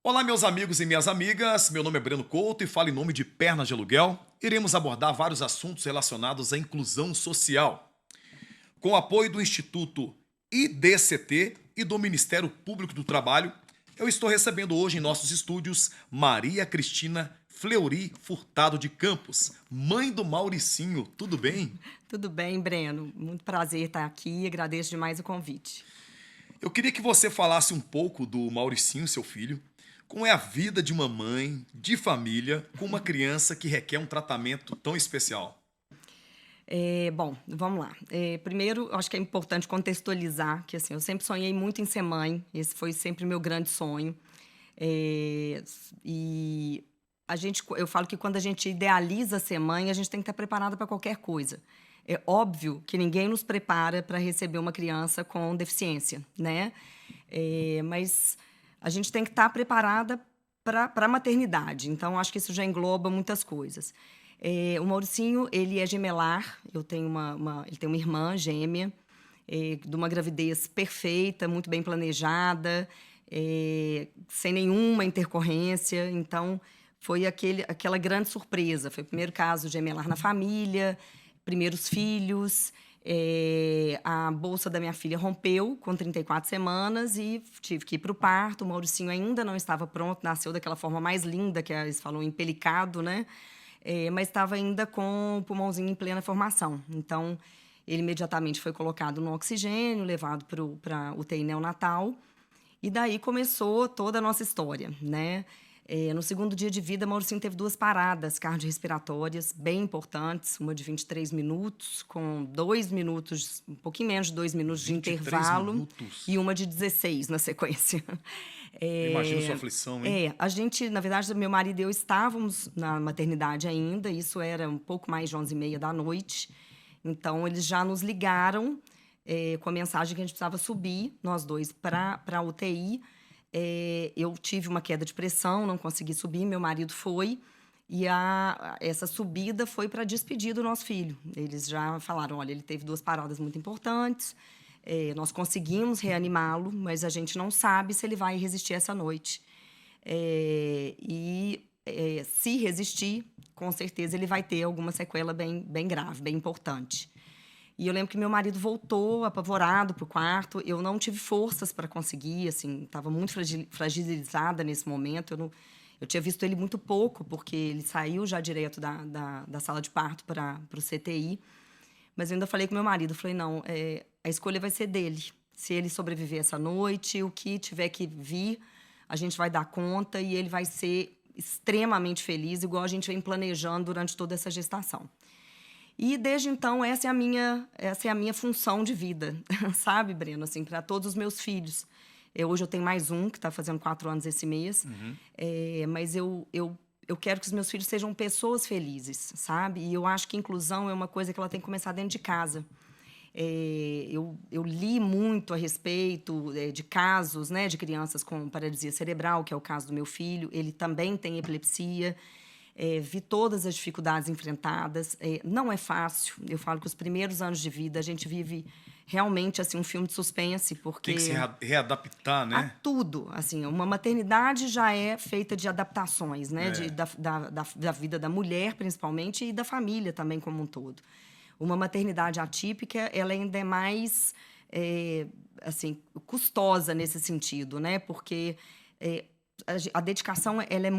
Olá, meus amigos e minhas amigas. Meu nome é Breno Couto e falo em nome de Pernas de Aluguel. Iremos abordar vários assuntos relacionados à inclusão social, com o apoio do Instituto IDCT e do Ministério Público do Trabalho. Eu estou recebendo hoje em nossos estúdios Maria Cristina Fleury Furtado de Campos, mãe do Mauricinho. Tudo bem? Tudo bem, Breno? Muito prazer estar aqui. Agradeço demais o convite. Eu queria que você falasse um pouco do Mauricinho, seu filho. Como é a vida de uma mãe, de família, com uma criança que requer um tratamento tão especial? Bom, vamos lá. Primeiro, eu acho que é importante contextualizar que assim, eu sempre sonhei muito em ser mãe. Esse foi sempre o meu grande sonho. É, e eu falo que quando a gente idealiza ser mãe, a gente tem que estar preparada para qualquer coisa. É óbvio que ninguém nos prepara para receber uma criança com deficiência, né? Mas a gente tem que estar preparada para a maternidade. Então, acho que isso já engloba muitas coisas. O Mauricinho, ele é gemelar. Eu tenho ele tem uma irmã gêmea, de uma gravidez perfeita, muito bem planejada, sem nenhuma intercorrência. Então, foi aquela grande surpresa. Foi o primeiro caso gemelar na família, primeiros filhos. A bolsa da minha filha rompeu com 34 semanas e tive que ir para o parto. O Mauricinho ainda não estava pronto, nasceu daquela forma mais linda, que eles falam empelicado, né? Mas estava ainda com o pulmãozinho em plena formação. Então, ele imediatamente foi colocado no oxigênio, levado para UTI neonatal. E daí começou toda a nossa história, né? No segundo dia de vida, Mauricinho teve 2 paradas cardiorrespiratórias bem importantes, uma de 23 minutos, com 2 minutos, um pouquinho menos de 2 minutos de 23 intervalo, e minutos. uma de 16 na sequência. Imagino sua aflição, hein? A gente, na verdade, meu marido e eu estávamos na maternidade ainda, isso era um pouco mais de 11h30 da noite. Então, eles já nos ligaram com a mensagem que a gente precisava subir, nós dois, para a UTI. Eu tive uma queda de pressão, não consegui subir, meu marido foi. E essa subida foi para despedir do nosso filho. Eles já falaram, olha, ele teve 2 paradas muito importantes, nós conseguimos reanimá-lo, mas a gente não sabe se ele vai resistir essa noite. Se resistir, com certeza ele vai ter alguma sequela bem grave, bem importante. E eu lembro que meu marido voltou apavorado para o quarto. Eu não tive forças para conseguir, assim, estava muito fragilizada nesse momento. Eu tinha visto ele muito pouco, porque ele saiu já direto da sala de parto para o CTI. Mas eu ainda falei com meu marido, falei, não, a escolha vai ser dele. Se ele sobreviver essa noite, o que tiver que vir, a gente vai dar conta e ele vai ser extremamente feliz, igual a gente vem planejando durante toda essa gestação. E desde então essa é a minha função de vida, sabe, Breno, assim, para todos os meus filhos. Hoje eu tenho mais um que está fazendo 4 anos esse mês, mas eu quero que os meus filhos sejam pessoas felizes, sabe? E eu acho que inclusão é uma coisa que ela tem que começar dentro de casa. Eu li muito a respeito de casos, né, de crianças com paralisia cerebral, que é o caso do meu filho. Ele também tem epilepsia. Vi todas as dificuldades enfrentadas. Não é fácil. Eu falo que os primeiros anos de vida a gente vive realmente assim um filme de suspense, Tem que se porque readaptar, há né? tudo. Assim, uma maternidade já é feita de adaptações, né? É. Da vida da mulher, principalmente, e da família também como um todo. Uma maternidade atípica, ela ainda é mais assim, custosa nesse sentido, né? Porque a dedicação ela é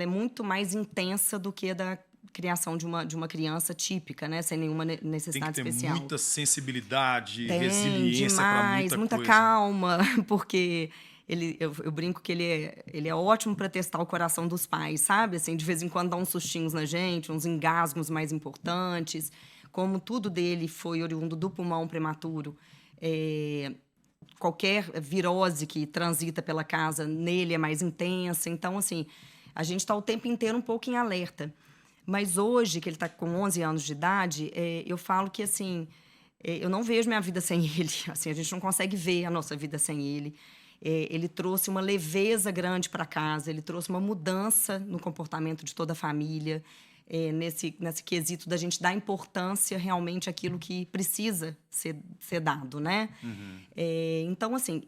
muito mais intensa do que a da criação de uma criança típica, né? Sem nenhuma Tem que necessidade ter especial. muita sensibilidade, Tem resiliência para demais, muita muita coisa. calma, porque eu brinco que ele é ótimo para testar o coração dos pais, sabe? Assim, de vez em quando dá uns sustinhos na gente, uns engasgos mais importantes. Como tudo dele foi oriundo do pulmão prematuro, qualquer virose que transita pela casa nele é mais intensa. Então, assim, a gente está o tempo inteiro um pouco em alerta. Mas hoje, que ele está com 11 anos de idade, eu falo que, assim, eu não vejo minha vida sem ele. Assim, a gente não consegue ver a nossa vida sem ele. Ele trouxe uma leveza grande para casa, ele trouxe uma mudança no comportamento de toda a família, nesse quesito da gente dar importância realmente àquilo que precisa ser dado, né? Então, assim,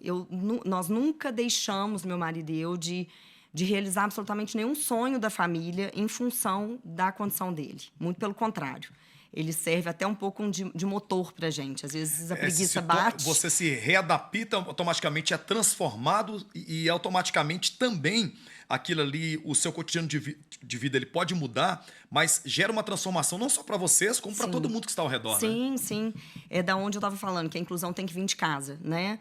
nós nunca deixamos, meu marido e eu, de de realizar absolutamente nenhum sonho da família em função da condição dele. Muito pelo contrário. Ele serve até um pouco de motor pra gente. Às vezes a preguiça bate. Você se readapta, automaticamente é transformado e automaticamente também aquilo ali, o seu cotidiano de vida, ele pode mudar, mas gera uma transformação não só para vocês, como para todo mundo que está ao redor, né? Sim, sim. É da onde eu estava falando, que a inclusão tem que vir de casa, né?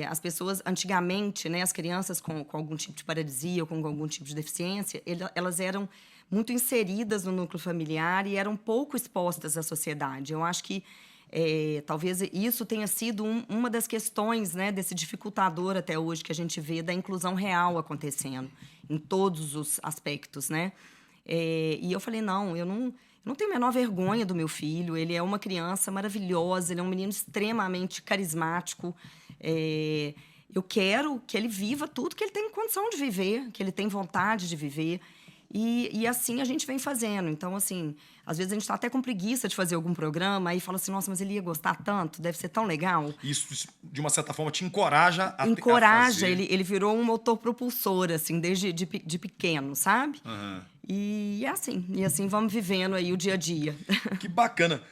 As pessoas, antigamente, né, as crianças com algum tipo de paralisia ou com algum tipo de deficiência, elas eram muito inseridas no núcleo familiar e eram pouco expostas à sociedade. Eu acho que talvez isso tenha sido uma das questões, né, desse dificultador até hoje que a gente vê da inclusão real acontecendo em todos os aspectos, né? E eu falei, não, eu não tenho a menor vergonha do meu filho. Ele é uma criança maravilhosa, ele é um menino extremamente carismático. Eu quero que ele viva tudo que ele tem condição de viver, que ele tem vontade de viver. E assim a gente vem fazendo. Então, assim, às vezes a gente está até com preguiça de fazer algum programa e fala assim, nossa, mas ele ia gostar tanto, deve ser tão legal. Isso, de uma certa forma, te encoraja a Encoraja, fazer. ele virou um motor propulsor, assim, desde de pequeno, sabe? Uhum. E assim vamos vivendo aí o dia a dia. Que bacana.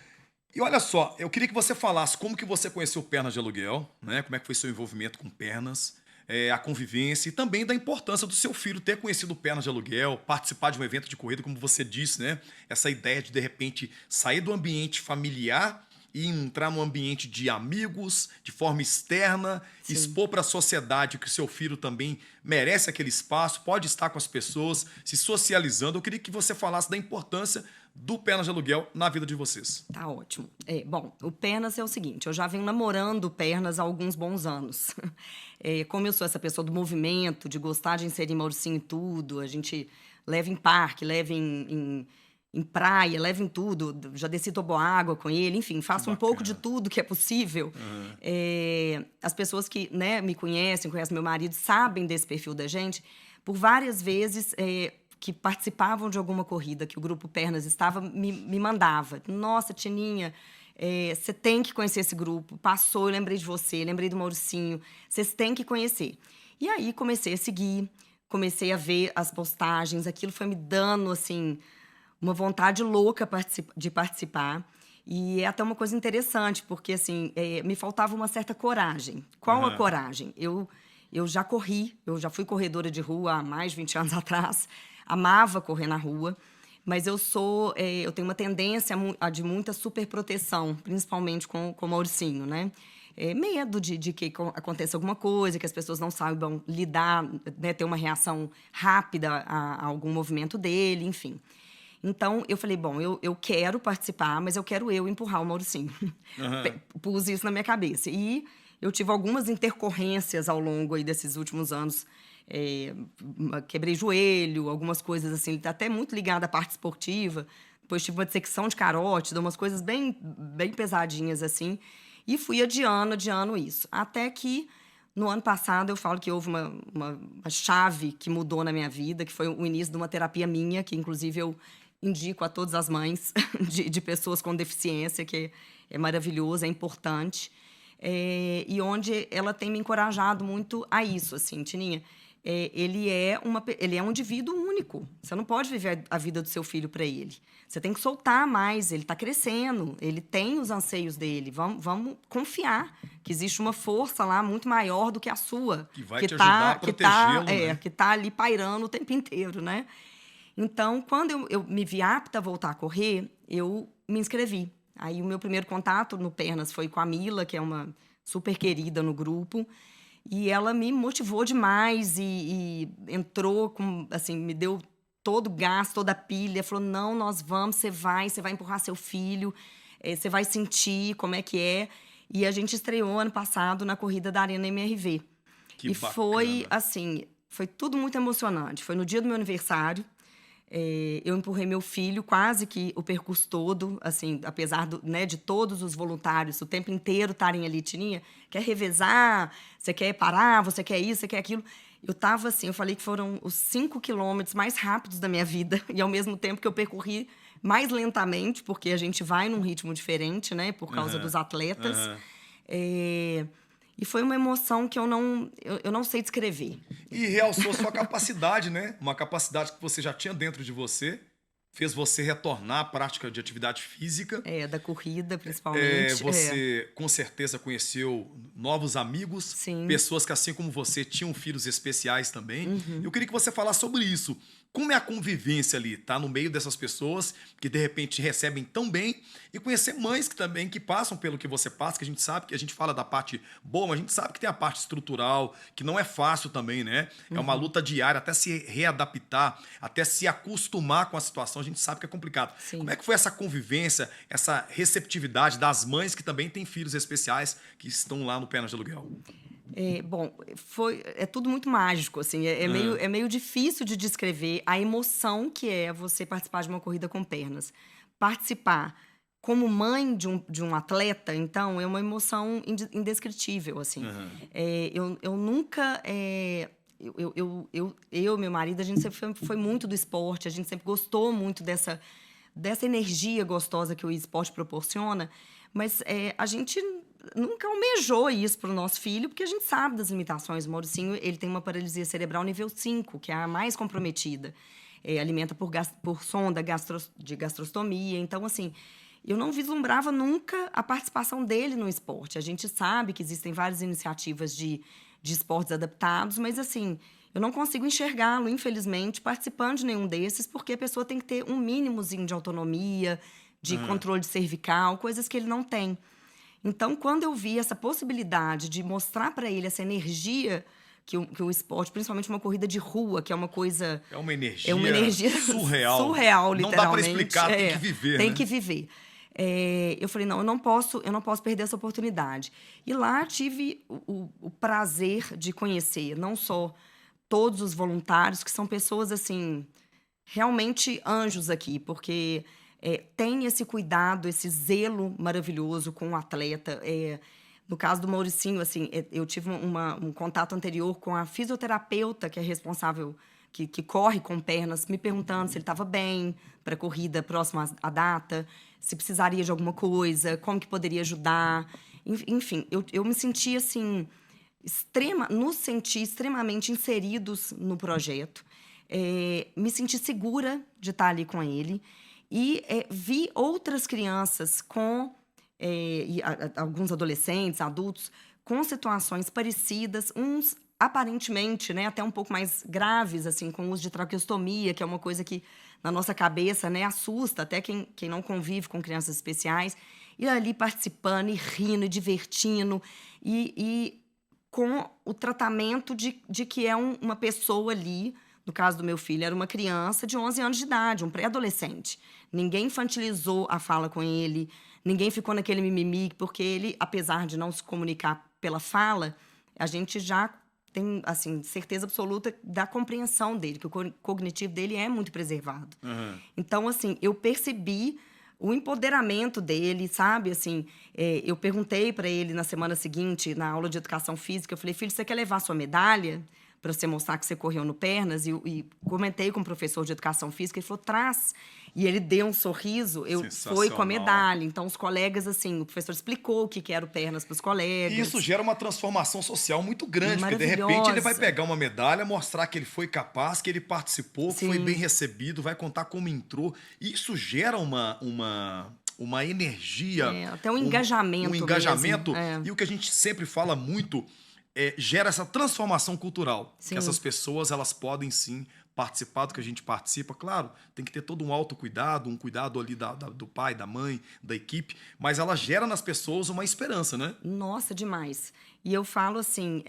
E olha só, eu queria que você falasse como que você conheceu Pernas de Aluguel, né? Como é que foi seu envolvimento com Pernas, a convivência e também da importância do seu filho ter conhecido Pernas de Aluguel, participar de um evento de corrida, como você disse, né? Essa ideia de repente, sair do ambiente familiar e entrar num ambiente de amigos, de forma externa, Sim. expor para a sociedade que o seu filho também merece aquele espaço, pode estar com as pessoas, se socializando. Eu queria que você falasse da importância do Pernas de Aluguel na vida de vocês. Tá ótimo. Bom, o Pernas é o seguinte, eu já venho namorando o Pernas há alguns bons anos. Como eu sou essa pessoa do movimento, de gostar de inserir Mauricinho em tudo, a gente leva em parque, leva em praia, leva em tudo, já desci toboágua com ele, enfim, faço um pouco de tudo que é possível. Uhum. As pessoas que, né, me conhecem meu marido, sabem desse perfil da gente, por várias vezes... que participavam de alguma corrida que o Grupo Pernas estava, me mandava. Nossa, Tininha, você tem que conhecer esse grupo. Passou, eu lembrei de você, lembrei do Mauricinho. Vocês têm que conhecer. E aí comecei a seguir, comecei a ver as postagens. Aquilo foi me dando, assim, uma vontade louca de participar. E é até uma coisa interessante, porque, assim, me faltava uma certa coragem. Qual a coragem? Eu já corri, eu já fui corredora de rua há mais de 20 anos atrás, amava correr na rua, mas eu tenho uma tendência de muita superproteção, principalmente com o Mauricinho, né? Medo de que aconteça alguma coisa, que as pessoas não saibam lidar, né, ter uma reação rápida a algum movimento dele, enfim. Então, eu falei, bom, eu quero participar, mas eu quero empurrar o Mauricinho. Uhum. Pus isso na minha cabeça. E eu tive algumas intercorrências ao longo aí desses últimos anos. Quebrei joelho, algumas coisas assim. Ele está até muito ligado à parte esportiva. Depois tive uma dissecção de carótida, umas coisas bem, bem pesadinhas assim. E fui adiando isso. Até que, no ano passado, eu falo que houve uma chave que mudou na minha vida, que foi o início de uma terapia minha, que inclusive eu indico a todas as mães de pessoas com deficiência, que é maravilhoso, é importante. E onde ela tem me encorajado muito a isso, assim, Tininha. Ele é um indivíduo único. Você não pode viver a vida do seu filho para ele. Você tem que soltar mais. Ele está crescendo. Ele tem os anseios dele. Vamos confiar que existe uma força lá muito maior do que a sua. Que vai te ajudar a protegê-lo, né? Que está ali pairando o tempo inteiro, né? Então, quando eu me vi apta a voltar a correr, eu me inscrevi. Aí o meu primeiro contato no Pernas foi com a Mila, que é uma super querida no grupo. E ela me motivou demais e entrou com, assim, me deu todo o gás, toda a pilha. Falou, não, nós vamos, você vai empurrar seu filho, você vai sentir como é que é. E a gente estreou ano passado na corrida da Arena MRV. Que bacana. Foi, assim, foi tudo muito emocionante. Foi no dia do meu aniversário. Eu empurrei meu filho quase que o percurso todo, assim, apesar de todos os voluntários o tempo inteiro estarem ali, Tininha, quer revezar, você quer parar, você quer isso, você quer aquilo. Eu tava assim, eu falei que foram os 5 quilômetros mais rápidos da minha vida e ao mesmo tempo que eu percorri mais lentamente, porque a gente vai num ritmo diferente, né, por causa dos atletas. E foi uma emoção que eu não sei descrever. E realçou sua capacidade, né? Uma capacidade que você já tinha dentro de você, fez você retornar à prática de atividade física. Da corrida, principalmente. Você, com certeza, conheceu novos amigos, Sim. pessoas que, assim como você, tinham filhos especiais também. Uhum. Eu queria que você falasse sobre isso. Como é a convivência ali, tá no meio dessas pessoas que de repente recebem tão bem e conhecer mães que também que passam pelo que você passa, que a gente sabe que a gente fala da parte boa, mas a gente sabe que tem a parte estrutural, que não é fácil também, né? É uma luta diária até se readaptar, até se acostumar com a situação, a gente sabe que é complicado. Sim. Como é que foi essa convivência, essa receptividade das mães que também têm filhos especiais que estão lá no Pernas de Aluguel? Bom, é tudo muito mágico, assim, é meio difícil de descrever a emoção que é você participar de uma corrida com pernas. Participar como mãe de um atleta, então, é uma emoção indescritível, assim. Eu nunca... meu marido, a gente sempre foi muito do esporte, a gente sempre gostou muito dessa energia gostosa que o esporte proporciona, mas a gente nunca almejou isso para o nosso filho, porque a gente sabe das limitações. O Mauricinho, ele tem uma paralisia cerebral nível 5, que é a mais comprometida. Alimenta por sonda de gastrostomia. Então, assim, eu não vislumbrava nunca a participação dele no esporte. A gente sabe que existem várias iniciativas de esportes adaptados, mas, assim, eu não consigo enxergá-lo, infelizmente, participando de nenhum desses, porque a pessoa tem que ter um mínimozinho de autonomia, de controle cervical, coisas que ele não tem. Então, quando eu vi essa possibilidade de mostrar para ele essa energia que o esporte, principalmente uma corrida de rua, que é uma coisa... É uma energia surreal. Surreal, literalmente. Não dá para explicar, tem que viver, Tem né? que viver. Eu falei, não, eu não posso perder essa oportunidade. E lá tive o prazer de conhecer, não só todos os voluntários, que são pessoas, assim, realmente anjos aqui, porque... tem esse cuidado, esse zelo maravilhoso com o atleta. No caso do Mauricinho, assim, eu tive um contato anterior com a fisioterapeuta que é responsável, que corre com pernas, me perguntando se ele estava bem para a corrida próxima à data, se precisaria de alguma coisa, como que poderia ajudar. Enfim, eu me senti, assim, nos senti extremamente inseridos no projeto. Me senti segura de estar ali com ele. E vi outras crianças alguns adolescentes, adultos, com situações parecidas, uns aparentemente, né, até um pouco mais graves, assim, com uso de traqueostomia, que é uma coisa que na nossa cabeça, né, assusta até quem não convive com crianças especiais, e ali participando, e rindo, e divertindo, e com o tratamento de que é uma pessoa ali. No caso do meu filho, era uma criança de 11 anos de idade, um pré-adolescente. Ninguém infantilizou a fala com ele, ninguém ficou naquele mimimi, porque ele, apesar de não se comunicar pela fala, a gente já tem, assim, certeza absoluta da compreensão dele, que o cognitivo dele é muito preservado. Então, assim, eu percebi o empoderamento dele, sabe? Assim, eu perguntei para ele na semana seguinte, na aula de educação física, eu falei, filho, você quer levar sua medalha para você mostrar que você correu no Pernas? E comentei com o professor de educação física, ele falou, traz. E ele deu um sorriso, foi com a medalha. Então, os colegas, assim, o professor explicou o que era o Pernas para os colegas. E isso gera uma transformação social muito grande, porque de repente ele vai pegar uma medalha, mostrar que ele foi capaz, que ele participou, que foi bem recebido, vai contar como entrou. E isso gera uma energia. Até um engajamento. Um engajamento. Mesmo. E o que a gente sempre fala muito gera essa transformação cultural. Sim. Que essas pessoas, elas podem sim participar do que a gente participa. Claro, tem que ter todo um autocuidado, um cuidado ali do pai, da mãe, da equipe, mas ela gera nas pessoas uma esperança, né? Nossa, demais. E eu falo assim,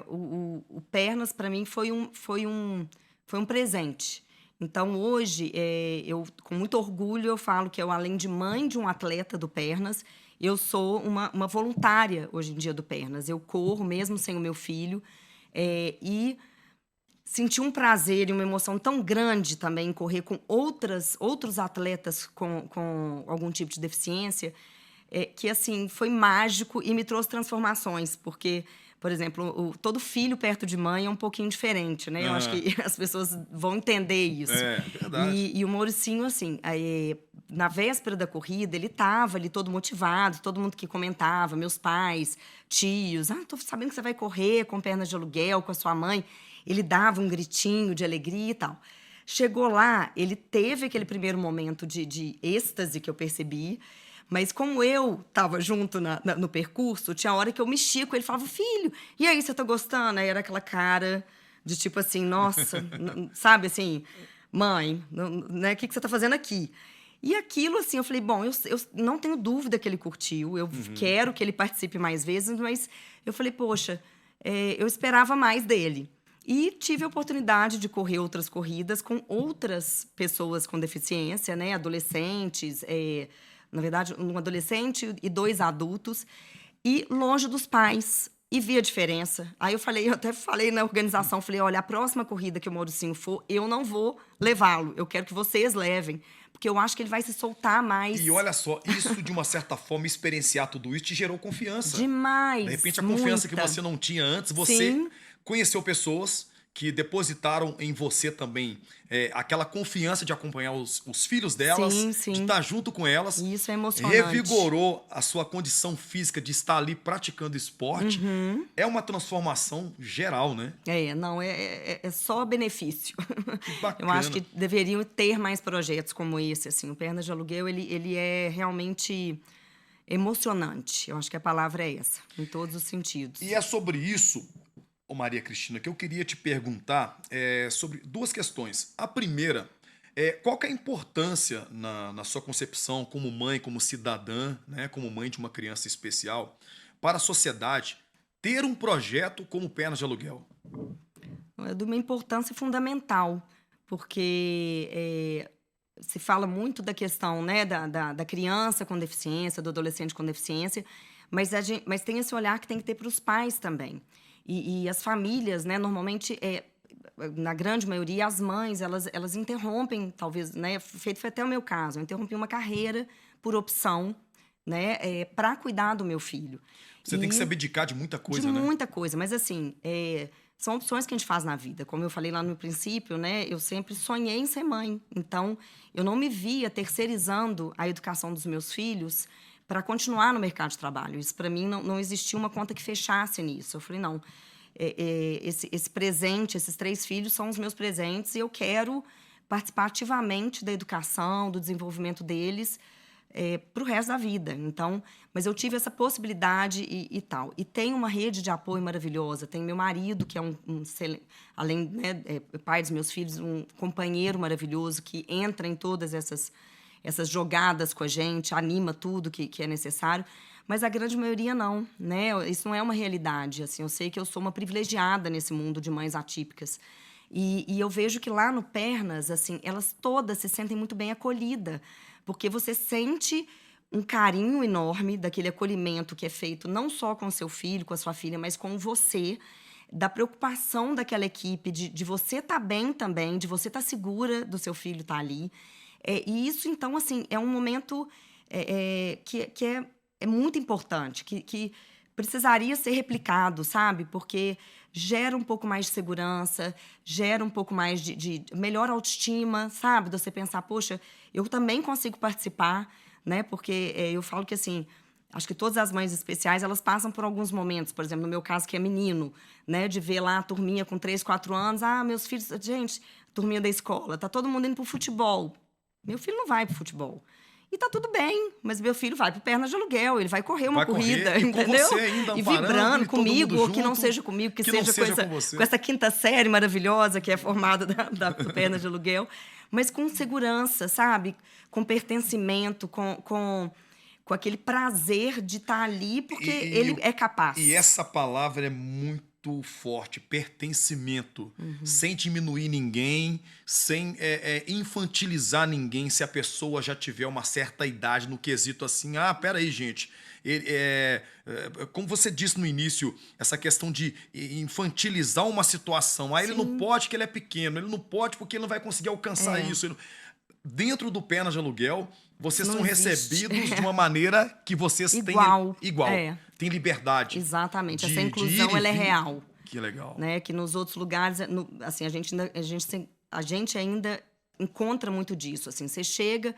o Pernas, para mim, foi um presente. Então, hoje, eu, com muito orgulho, eu falo que eu, além de mãe de um atleta do Pernas, eu sou uma voluntária, hoje em dia, do Pernas. Eu corro, mesmo sem o meu filho, e senti um prazer e uma emoção tão grande também em correr com outros atletas com algum tipo de deficiência, que, assim, foi mágico e me trouxe transformações, porque... Por exemplo, todo filho perto de mãe é um pouquinho diferente, né? Eu acho que as pessoas vão entender isso. É verdade. E o Mauricinho, assim, na véspera da corrida, ele estava ali todo motivado, todo mundo que comentava, meus pais, tios, tô sabendo que você vai correr com pernas de aluguel, com a sua mãe. Ele dava um gritinho de alegria e tal. Chegou lá, ele teve aquele primeiro momento de êxtase que eu percebi, mas como eu estava junto no percurso, tinha hora que eu mexia com ele, falava, filho, e aí, você tá gostando? Aí era aquela cara de tipo assim, nossa, sabe assim, mãe, né, o que você tá fazendo aqui? E aquilo, assim, eu falei, bom, eu não tenho dúvida que ele curtiu, eu quero que ele participe mais vezes, mas eu falei, poxa, eu esperava mais dele. E tive a oportunidade de correr outras corridas com outras pessoas com deficiência, né, adolescentes, na verdade, um adolescente e 2 adultos, e longe dos pais. E vi a diferença. Aí eu até falei na organização, falei, olha, a próxima corrida que o Mauricinho for, eu não vou levá-lo. Eu quero que vocês levem. Porque eu acho que ele vai se soltar mais. E olha só, isso de uma certa forma, experienciar tudo isso te gerou confiança. Demais. De repente, a confiança muita. que você não tinha antes, você Sim. conheceu pessoas que depositaram em você também aquela confiança de acompanhar os filhos delas, Sim, sim. de estar junto com elas. Isso é emocionante. Revigorou a sua condição física de estar ali praticando esporte. É uma transformação geral, né? Não, é só benefício. Que bacana. Eu acho que deveriam ter mais projetos como esse, assim. O Pernas de Aluguel, ele é realmente emocionante. Eu acho que a palavra é essa, em todos os sentidos. E é sobre isso, Maria Cristina, que eu queria te perguntar sobre 2 questões. A primeira, qual que é a importância na sua concepção como mãe, como cidadã, né, como mãe de uma criança especial, para a sociedade ter um projeto como Pernas de Aluguel? É de uma importância fundamental, porque se fala muito da questão, né, da criança com deficiência, do adolescente com deficiência, mas tem esse olhar que tem que ter para os pais também. E as famílias, né, normalmente, na grande maioria, as mães, elas interrompem, talvez, né, foi até o meu caso, eu interrompi uma carreira por opção, né, para cuidar do meu filho. Você tem que se abdicar de muita coisa, de né? muita coisa, mas assim, são opções que a gente faz na vida. Como eu falei lá no princípio, né, eu sempre sonhei em ser mãe. Então, eu não me via terceirizando a educação dos meus filhos para continuar no mercado de trabalho. Isso, para mim, não existia uma conta que fechasse nisso. Eu falei, não, esse presente, esses 3 filhos são os meus presentes e eu quero participar ativamente da educação, do desenvolvimento deles para o resto da vida. Então, mas eu tive essa possibilidade e tal. E tem uma rede de apoio maravilhosa. Tem meu marido, que é além, né, pai dos meus filhos, um companheiro maravilhoso que entra em todas essas jogadas com a gente, anima tudo que é necessário, mas a grande maioria não, né? Isso não é uma realidade, assim. Eu sei que eu sou uma privilegiada nesse mundo de mães atípicas. E eu vejo que lá no Pernas, assim, elas todas se sentem muito bem acolhidas, porque você sente um carinho enorme daquele acolhimento que é feito não só com o seu filho, com a sua filha, mas com você, da preocupação daquela equipe, de você estar bem também, de você estar segura do seu filho estar ali. E isso, então, assim, é um momento que é muito importante, que precisaria ser replicado, sabe? Porque gera um pouco mais de segurança, gera um pouco mais de melhor autoestima, sabe? De você pensar, poxa, eu também consigo participar, né? Porque eu falo que, assim, acho que todas as mães especiais, elas passam por alguns momentos, por exemplo, no meu caso, que é menino, né? De ver lá a turminha com 3, 4 anos, meus filhos, gente, turminha da escola, tá todo mundo indo pro futebol. Meu filho não vai pro futebol. E tá tudo bem, mas meu filho vai pro Pernas de Aluguel, ele vai correr uma corrida, e entendeu? Com você ainda, e vibrando comigo, ou que não junto, seja comigo, que seja com essa 5ª série maravilhosa que é formada do Pernas de Aluguel, mas com segurança, sabe? Com pertencimento, com aquele prazer de estar ali, porque ele é capaz. E essa palavra é muito forte, pertencimento, sem diminuir ninguém, sem infantilizar ninguém, se a pessoa já tiver uma certa idade no quesito assim, peraí, gente, como você disse no início, essa questão de infantilizar uma situação, ele não pode porque ele é pequeno, ele não pode porque ele não vai conseguir alcançar isso. Dentro do Pernas de Aluguel, vocês são recebidos de uma maneira que vocês têm igual. Tem liberdade. Exatamente. Essa inclusão, ela é real. Que legal. Né? Que nos outros lugares, assim, a gente ainda encontra muito disso. Assim, você chega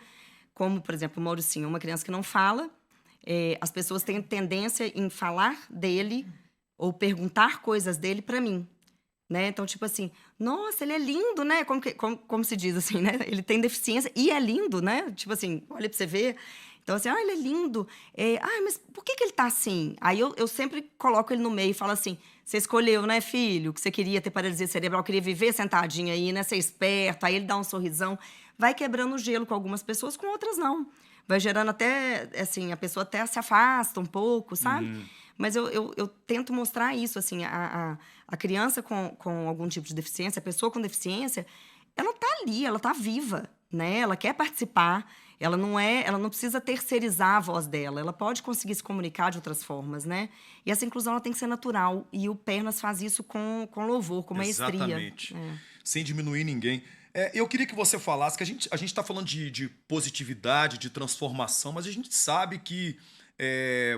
como, por exemplo, o Mauricinho, uma criança que não fala, as pessoas têm tendência em falar dele ou perguntar coisas dele para mim. Né? Então, tipo assim, nossa, ele é lindo, né? Como se diz assim, né? Ele tem deficiência e é lindo, né? Tipo assim, olha pra você ver. Então, assim, ele é lindo. Mas por que ele tá assim? Aí eu sempre coloco ele no meio e falo assim, você escolheu, né, filho? Que você queria ter paralisia cerebral, queria viver sentadinho aí, né? Ser esperto. Aí ele dá um sorrisão. Vai quebrando o gelo com algumas pessoas, com outras não. Vai gerando até, assim, a pessoa até se afasta um pouco, sabe? Mas eu tento mostrar isso, assim, a criança com algum tipo de deficiência, a pessoa com deficiência, ela tá ali, ela tá viva, né? Ela quer participar, ela não precisa terceirizar a voz dela, ela pode conseguir se comunicar de outras formas, né? E essa inclusão ela tem que ser natural, e o Pernas faz isso com louvor, com maestria. Exatamente. Sem diminuir ninguém. Eu queria que você falasse, que a gente está falando de positividade, de transformação, mas a gente sabe que,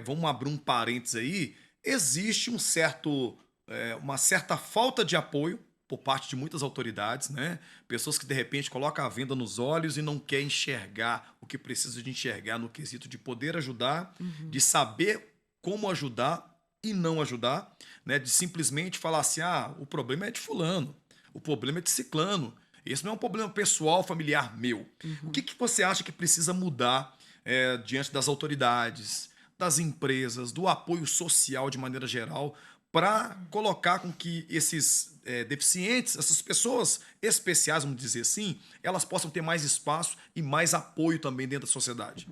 vamos abrir um parênteses aí, existe uma certa falta de apoio por parte de muitas autoridades, né? Pessoas que, de repente, colocam a venda nos olhos e não querem enxergar o que precisa de enxergar no quesito de poder ajudar, de saber como ajudar e não ajudar, né? De simplesmente falar assim, o problema é de fulano, o problema é de ciclano. Esse não é um problema pessoal, familiar meu. O que você acha que precisa mudar diante das autoridades, das empresas, do apoio social de maneira geral, para colocar com que esses deficientes, essas pessoas especiais, vamos dizer assim, elas possam ter mais espaço e mais apoio também dentro da sociedade?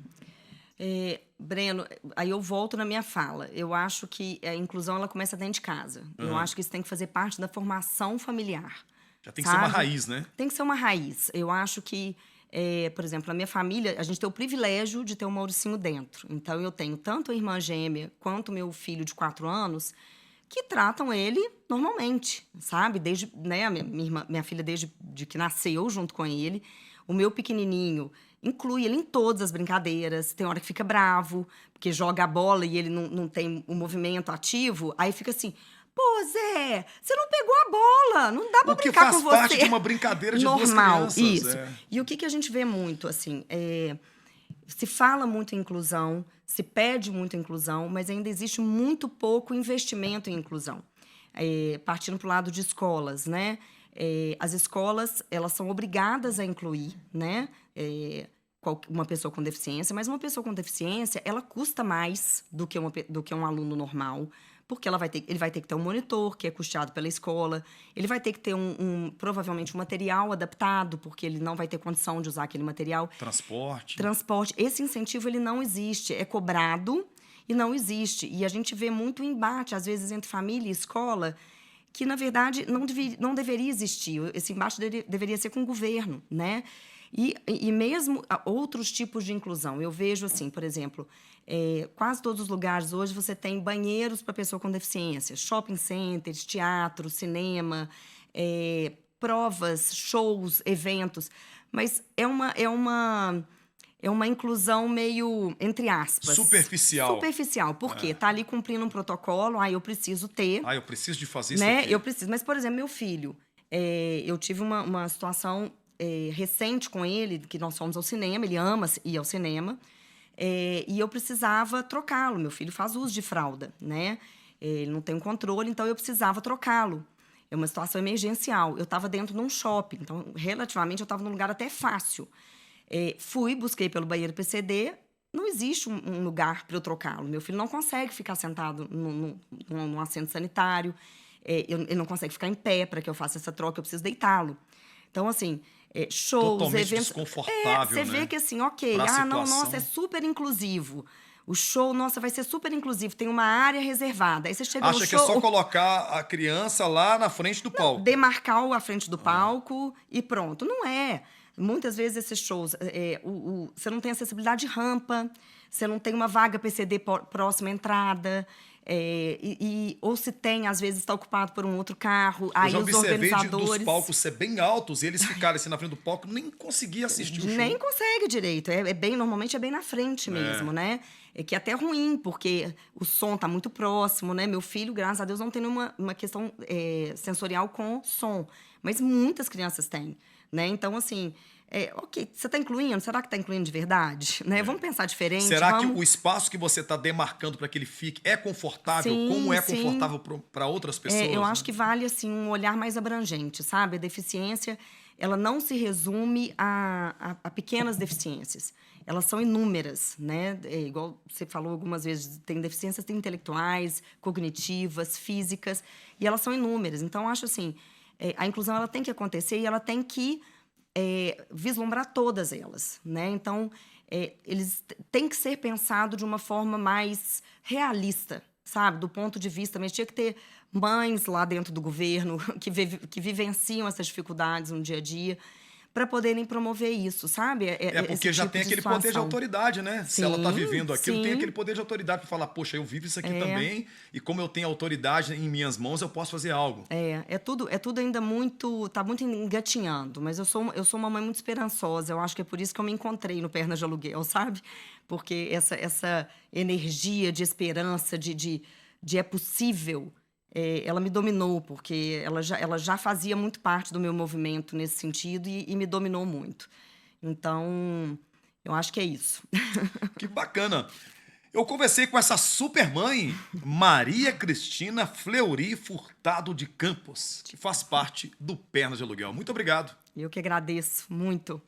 Breno, aí eu volto na minha fala. Eu acho que a inclusão ela começa dentro de casa. Eu acho que isso tem que fazer parte da formação familiar. Já tem que ser uma raiz, né? Tem que ser uma raiz. Eu acho que, por exemplo, a minha família, a gente tem o privilégio de ter o Mauricinho dentro. Então, eu tenho tanto a irmã gêmea quanto o meu filho de 4 anos que tratam ele normalmente, sabe? Desde, né, minha filha, desde que nasceu junto com ele. O meu pequenininho inclui ele em todas as brincadeiras. Tem hora que fica bravo, porque joga a bola e ele não tem o movimento ativo. Aí fica assim... Pô, Zé, você não pegou a bola, não dá pra brincar com você. O que faz parte de uma brincadeira de duas crianças. Isso. E o que a gente vê muito, assim, se fala muito em inclusão, se pede muito inclusão, mas ainda existe muito pouco investimento em inclusão. Partindo pro lado de escolas, né? As escolas, elas são obrigadas a incluir, né? Uma pessoa com deficiência, mas uma pessoa com deficiência, ela custa mais do que um aluno normal, porque ele vai ter que ter um monitor, que é custeado pela escola, ele vai ter que ter provavelmente um material adaptado, porque ele não vai ter condição de usar aquele material. Transporte. Esse incentivo, ele não existe, é cobrado e não existe. E a gente vê muito embate, às vezes, entre família e escola, que, na verdade, não deveria existir. Esse embate deveria ser com o governo, né? E mesmo outros tipos de inclusão. Eu vejo, assim, por exemplo, quase todos os lugares hoje você tem banheiros para pessoa com deficiência, shopping centers, teatro, cinema, provas, shows, eventos. Mas é uma inclusão meio, entre aspas... Superficial. Superficial. Por quê? Tá ali cumprindo um protocolo, eu preciso ter... eu preciso de fazer isso né? aqui. Eu preciso. Mas, por exemplo, meu filho, eu tive uma situação... recente com ele, que nós fomos ao cinema, ele ama ir ao cinema, e eu precisava trocá-lo. Meu filho faz uso de fralda, né? Ele não tem um controle, então eu precisava trocá-lo. É uma situação emergencial. Eu estava dentro de um shopping, então, relativamente, eu estava num lugar até fácil. Busquei pelo banheiro PCD, não existe um lugar para eu trocá-lo. Meu filho não consegue ficar sentado num assento sanitário, ele não consegue ficar em pé para que eu faça essa troca, eu preciso deitá-lo. Então, assim... shows, totalmente eventos... desconfortável, você vê que assim, ok, nossa, é super inclusivo. O show, nossa, vai ser super inclusivo, tem uma área reservada. Aí você chega no show... Acha que é só colocar a criança lá na frente do palco. Demarcar a frente do palco e pronto. Não é. Muitas vezes esses shows, você não tem acessibilidade de rampa, você não tem uma vaga PCD próxima à entrada... ou se tem, às vezes está ocupado por um outro carro. Eu já observei dos palcos ser bem altos e eles ficarem assim na frente do palco, nem conseguia assistir o show. Nem consegue direito. Normalmente é bem na frente mesmo, né? Que é até ruim, porque o som tá muito próximo, né? Meu filho, graças a Deus, não tem uma questão sensorial com som. Mas muitas crianças têm, né? Então, assim, Ok, você está incluindo? Será que está incluindo de verdade? Né? Vamos pensar diferente. Será que vamos... o espaço que você está demarcando para que ele fique é confortável, como Sim, é sim. confortável para outras pessoas? Eu Né? acho que vale assim um olhar mais abrangente, sabe? A deficiência, ela não se resume a pequenas deficiências. Elas são inúmeras, né? Igual você falou algumas vezes, tem deficiências intelectuais, cognitivas, físicas, e elas são inúmeras. Então, eu acho assim, a inclusão ela tem que acontecer e ela tem que vislumbrar todas elas, né? Então, eles têm que ser pensados de uma forma mais realista, sabe? Do ponto de vista, mas tinha que ter mães lá dentro do governo que vivenciam essas dificuldades no dia a dia para poderem promover isso, sabe? Esse Porque já tipo tem de aquele poder de situação. autoridade, né? Se ela está Sim, vivendo aquilo, tem aquele sim. poder de autoridade para falar, poxa, eu vivo isso aqui também, e como eu tenho autoridade em minhas mãos, eu posso fazer algo. É tudo ainda muito, tá muito engatinhando, mas eu sou uma mãe muito esperançosa. Eu acho que é por isso que eu me encontrei no Pernas de Aluguel, sabe? Porque essa energia de esperança, de é possível, ela me dominou, porque ela já fazia muito parte do meu movimento nesse sentido e me dominou muito. Então, eu acho que é isso. Que bacana. Eu conversei com essa super mãe, Maria Cristina Fleury Furtado de Campos, que faz parte do Pernas de Aluguel. Muito obrigado. Eu que agradeço muito.